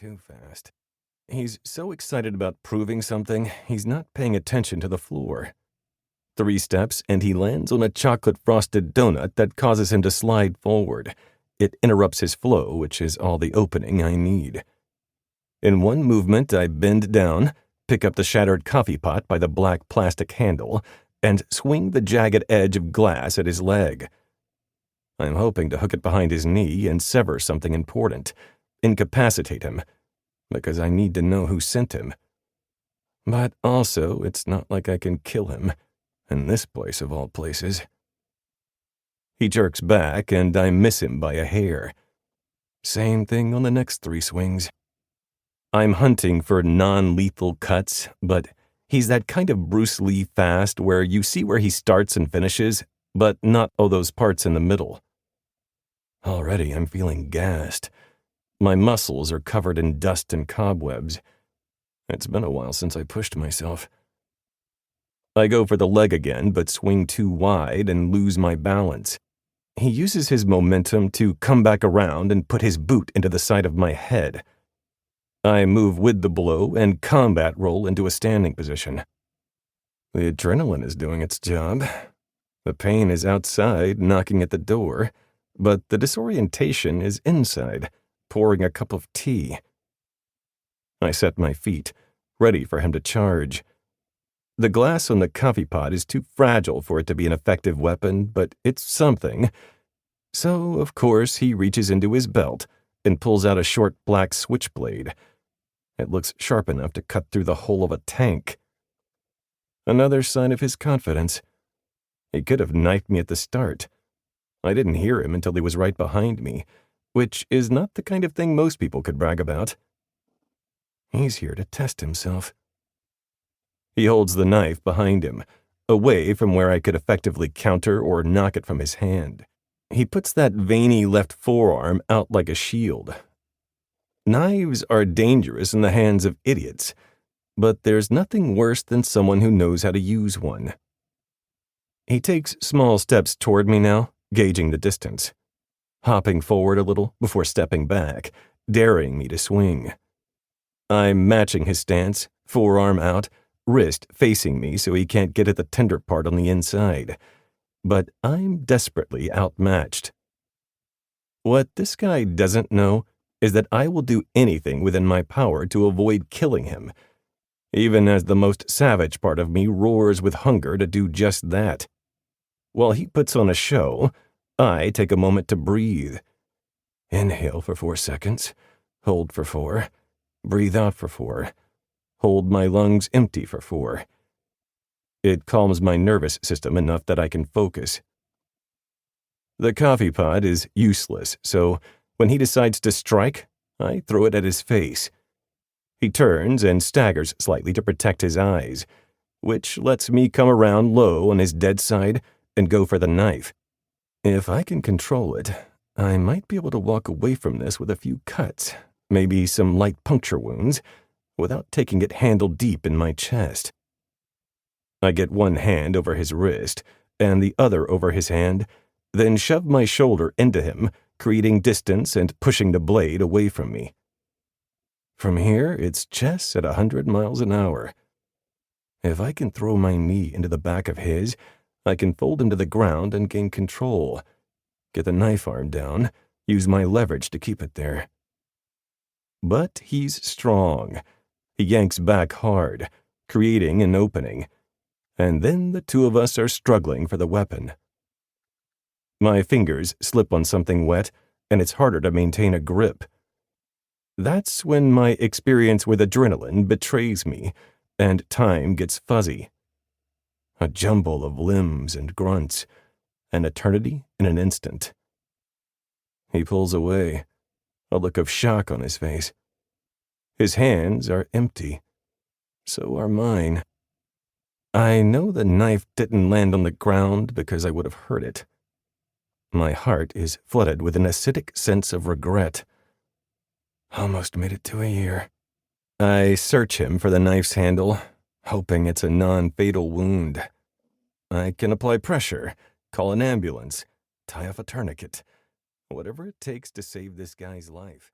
too fast. He's so excited about proving something, he's not paying attention to the floor. 3 steps, and he lands on a chocolate-frosted donut that causes him to slide forward. It interrupts his flow, which is all the opening I need. In one movement, I bend down, pick up the shattered coffee pot by the black plastic handle, and swing the jagged edge of glass at his leg. I'm hoping to hook it behind his knee and sever something important, incapacitate him, because I need to know who sent him. But also, it's not like I can kill him, in this place of all places. He jerks back, and I miss him by a hair. Same thing on the next 3 swings. I'm hunting for non-lethal cuts, but he's that kind of Bruce Lee fast where you see where he starts and finishes, but not all those parts in the middle. Already I'm feeling gassed. My muscles are covered in dust and cobwebs. It's been a while since I pushed myself. I go for the leg again, but swing too wide and lose my balance. He uses his momentum to come back around and put his boot into the side of my head. I move with the blow and combat roll into a standing position. The adrenaline is doing its job. The pain is outside, knocking at the door, but the disorientation is inside, pouring a cup of tea. I set my feet, ready for him to charge. The glass on the coffee pot is too fragile for it to be an effective weapon, but it's something. So, of course, he reaches into his belt and pulls out a short black switchblade. It looks sharp enough to cut through the hull of a tank. Another sign of his confidence. He could have knifed me at the start. I didn't hear him until he was right behind me, which is not the kind of thing most people could brag about. He's here to test himself. He holds the knife behind him, away from where I could effectively counter or knock it from his hand. He puts that veiny left forearm out like a shield. Knives are dangerous in the hands of idiots, but there's nothing worse than someone who knows how to use one. He takes small steps toward me now, gauging the distance, hopping forward a little before stepping back, daring me to swing. I'm matching his stance, forearm out, wrist facing me so he can't get at the tender part on the inside. But I'm desperately outmatched. What this guy doesn't know is that I will do anything within my power to avoid killing him, even as the most savage part of me roars with hunger to do just that. While he puts on a show, I take a moment to breathe. Inhale for 4 seconds, hold for 4, breathe out for 4, hold my lungs empty for 4. It calms my nervous system enough that I can focus. The coffee pot is useless, so when he decides to strike, I throw it at his face. He turns and staggers slightly to protect his eyes, which lets me come around low on his dead side and go for the knife. If I can control it, I might be able to walk away from this with a few cuts, maybe some light puncture wounds, without taking it handle deep in my chest. I get one hand over his wrist and the other over his hand, then shove my shoulder into him, creating distance and pushing the blade away from me. From here, it's chess at 100 miles an hour. If I can throw my knee into the back of his, I can fold him to the ground and gain control, get the knife arm down, use my leverage to keep it there. But he's strong. He yanks back hard, creating an opening, and then the two of us are struggling for the weapon. My fingers slip on something wet, and it's harder to maintain a grip. That's when my experience with adrenaline betrays me, and time gets fuzzy. A jumble of limbs and grunts, an eternity in an instant. He pulls away, a look of shock on his face. His hands are empty. So are mine. I know the knife didn't land on the ground because I would have heard it. My heart is flooded with an acidic sense of regret. Almost made it to a year. I search him for the knife's handle, hoping it's a non-fatal wound. I can apply pressure, call an ambulance, tie off a tourniquet, whatever it takes to save this guy's life.